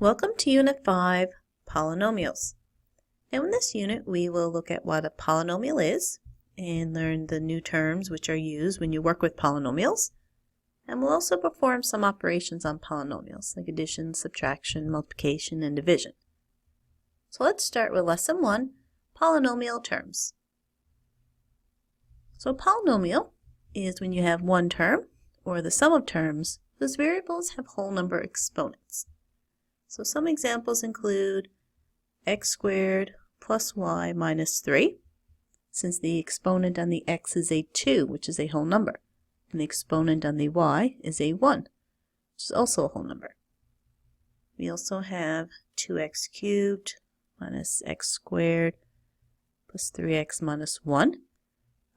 Welcome to Unit 5, Polynomials. Now in this unit we will look at what a polynomial is and learn the new terms which are used when you work with polynomials. And we'll also perform some operations on polynomials like addition, subtraction, multiplication, and division. So let's start with Lesson 1, Polynomial Terms. So a polynomial is when you have one term, or the sum of terms, whose variables have whole number exponents. So some examples include x squared plus y minus 3, since the exponent on the x is a 2, which is a whole number, and the exponent on the y is a 1, which is also a whole number. We also have 2x cubed minus x squared plus 3x minus 1.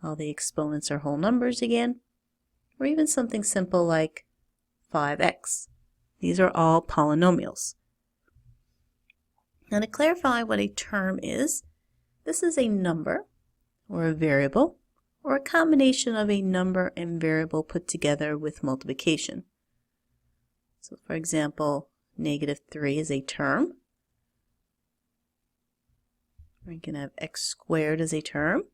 All the exponents are whole numbers again, or even something simple like 5x. These are all polynomials. Now to clarify what a term is, this is a number, or a variable, or a combination of a number and variable put together with multiplication. So for example, -3 is a term. We can have x squared as a term,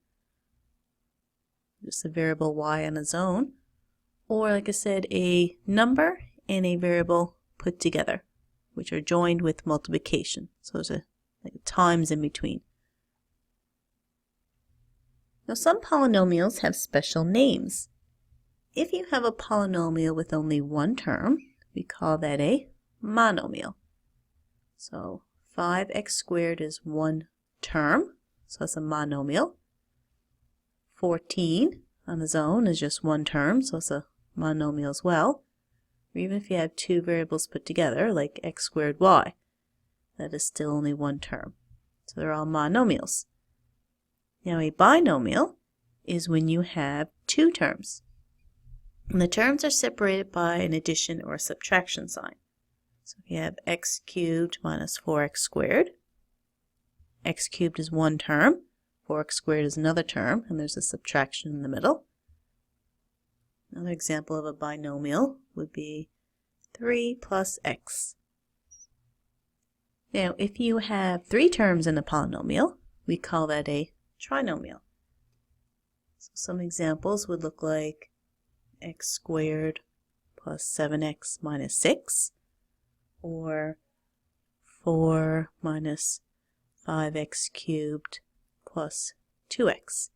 just a variable y on its own, or like I said, a number and a variable put together, which are joined with multiplication. So there's a times in between. Now some polynomials have special names. If you have a polynomial with only one term, we call that a monomial. So 5x squared is one term, so it's a monomial. 14 on its own is just one term, so it's a monomial as well. Or even if you have two variables put together, like x squared y, that is still only one term. So they're all monomials. Now a binomial is when you have two terms, and the terms are separated by an addition or a subtraction sign. So if you have x cubed minus 4x squared, x cubed is one term, 4x squared is another term, and there's a subtraction in the middle. Another example of a binomial would be 3 plus x. Now, if you have three terms in a polynomial, we call that a trinomial. So some examples would look like x squared plus 7x minus 6, or 4 minus 5x cubed plus 2x.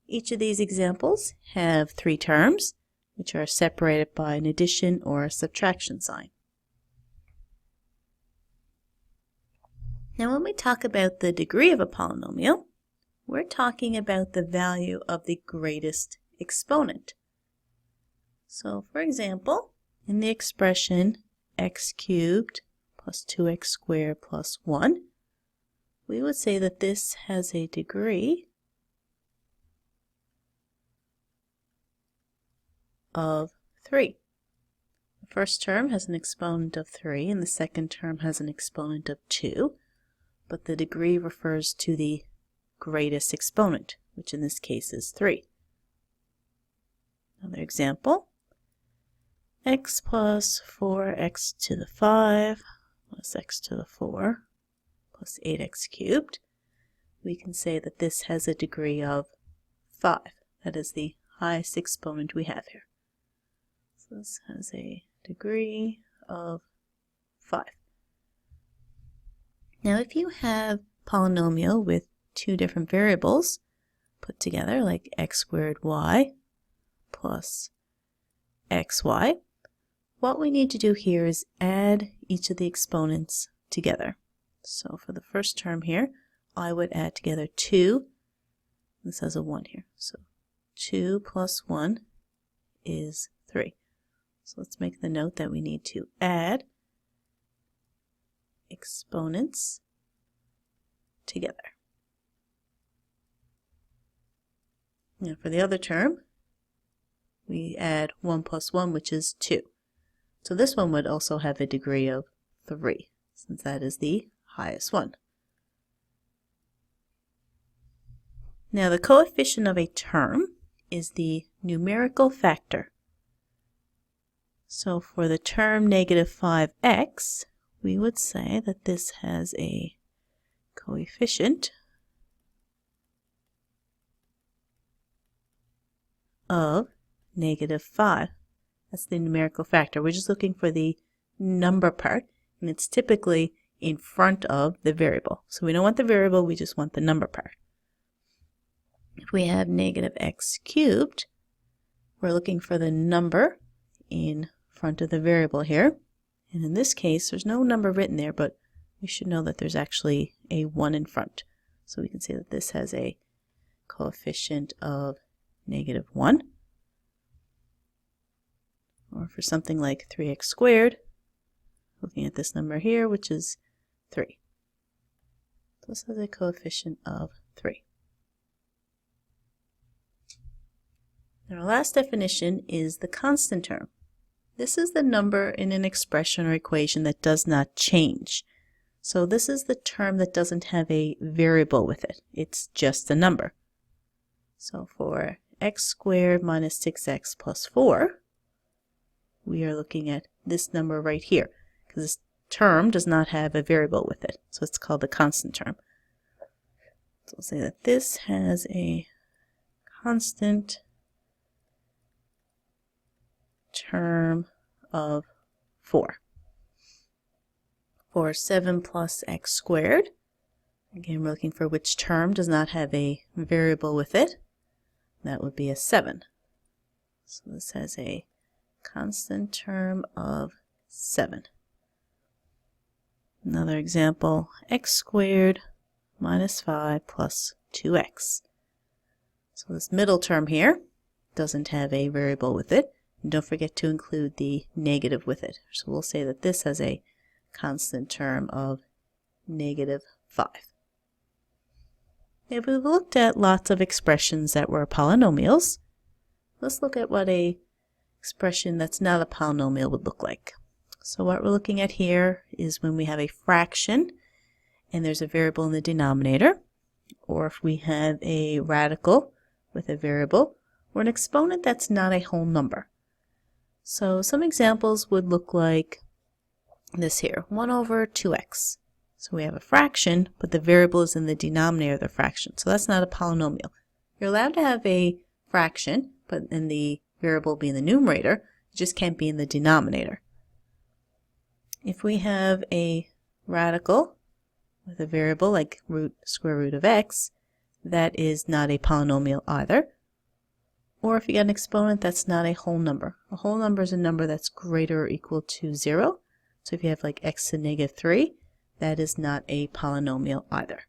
Each of these examples have three terms, which are separated by an addition or a subtraction sign. Now when we talk about the degree of a polynomial, we're talking about the value of the greatest exponent. So for example, in the expression x cubed plus 2x squared plus 1, we would say that this has a degree of 3. The first term has an exponent of 3 and the second term has an exponent of 2, but the degree refers to the greatest exponent, which in this case is 3. Another example, x plus 4x to the 5 plus x to the 4 plus 8x cubed. We can say that this has a degree of 5. That is the highest exponent we have here. So this has a degree of 5. Now if you have a polynomial with two different variables put together, like x squared y plus xy, what we need to do here is add each of the exponents together. So for the first term here, I would add together 2. This has a 1 here. So 2 plus 1 is 3. So let's make the note that we need to add exponents together. Now for the other term, we add 1 plus 1, which is 2. So this one would also have a degree of 3, since that is the highest one. Now the coefficient of a term is the numerical factor. So for the term -5x, we would say that this has a coefficient of -5. That's the numerical factor. We're just looking for the number part, and it's typically in front of the variable. So we don't want the variable, we just want the number part. If we have -x cubed, we're looking for the number in front of the variable here. And in this case, there's no number written there, but we should know that there's actually a 1 in front. So we can say that this has a coefficient of -1. Or for something like 3x squared, looking at this number here, which is 3. So this has a coefficient of 3. Now our last definition is the constant term. This is the number in an expression or equation that does not change. So this is the term that doesn't have a variable with it. It's just a number. So for x squared minus 6x plus 4, we are looking at this number right here, because this term does not have a variable with it. So it's called the constant term. So we'll say that this has a constant term of 4. For 7 plus x squared, again we're looking for which term does not have a variable with it. That would be a 7. So this has a constant term of 7. Another example, x squared minus 5 plus 2x. So this middle term here doesn't have a variable with it. And don't forget to include the negative with it. So we'll say that this has a constant term of -5. If we've looked at lots of expressions that were polynomials, let's look at what a expression that's not a polynomial would look like. So what we're looking at here is when we have a fraction and there's a variable in the denominator, or if we have a radical with a variable, or an exponent that's not a whole number. So some examples would look like this here, 1 over 2x. So we have a fraction, but the variable is in the denominator of the fraction. So that's not a polynomial. You're allowed to have a fraction, but then the variable be in the numerator. It just can't be in the denominator. If we have a radical with a variable like square root of x, that is not a polynomial either. Or if you got an exponent that's not a whole number. A whole number is a number that's greater or equal to 0. So if you have like x to -3, that is not a polynomial either.